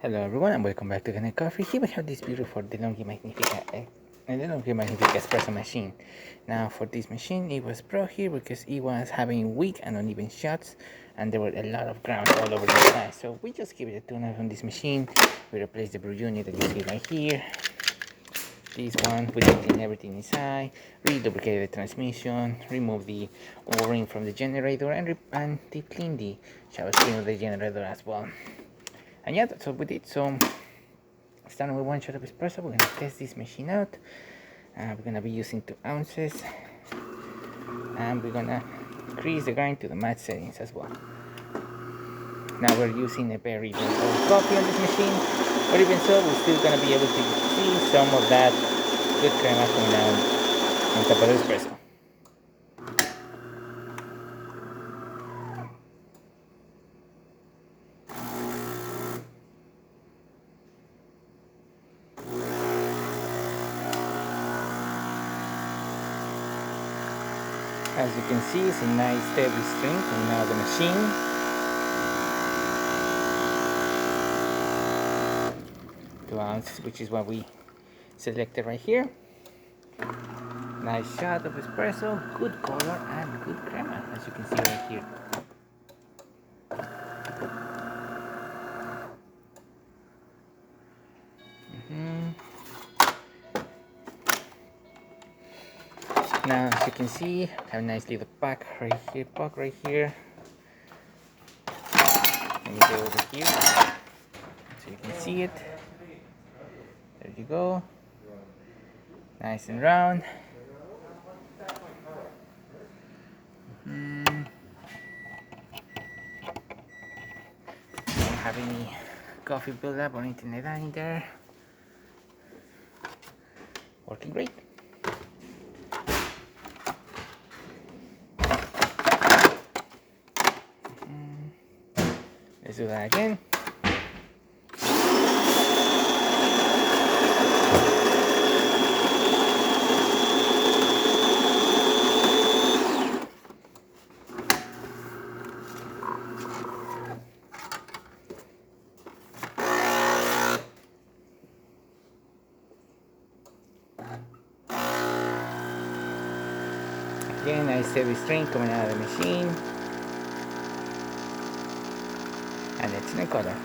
Hello everyone and welcome back to Delonghi Coffee. Here we have this beautiful Delonghi Magnifica Delonghi Magnifica espresso machine. Now for this machine it was brought here because it was having weak and uneven shots and there were a lot of ground all over the side. So we just give it a tune-up on this machine. We replaced the brew unit that you see right here. This one, we clean everything inside, re-lubricated the transmission, remove the O-ring from the generator and deep clean the shower screen of the generator as well. And yeah, that's all we did. So starting with 1 shot of espresso, we're gonna test this machine out. We're gonna be using 2 ounces, and we're gonna increase the grind to the max settings as well. Now we're using a very low coffee on this machine, but even so, we're still gonna be able to see some of that good crema coming out on top of the espresso. As you can see, it's a nice steady stream coming out of the machine. Two ounces, which is what we selected right here. Nice shot of espresso, good color and good crema, as you can see right here. Now, as you can see, have a nice little puck right here. Let me go over here so you can see it. There you go. Nice and round. Don't have any coffee buildup or anything like that in there. Working great. Let's do that again. Again, nice steady stream coming out of the machine. And it's in a color.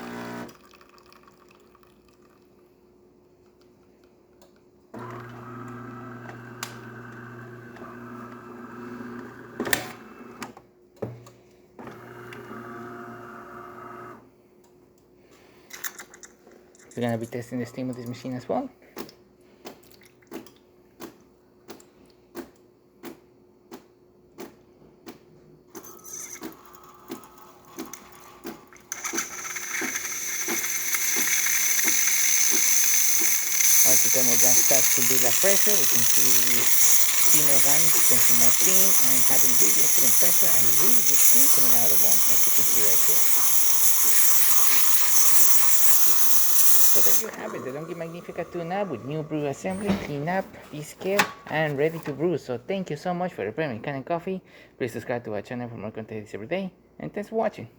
We're gonna be testing the steam of this machine as well. As the thermal gas starts to build up pressure, we can see the steamer 1 consuming more steam and having really excellent pressure and really good steam coming out of the one, as you can see right here. So there you have it, the Delonghi Magnifica tune-up with new brew assembly, clean up, descale, and ready to brew. So thank you so much for your premium can and coffee. Please subscribe to our channel for more content every day, and thanks for watching.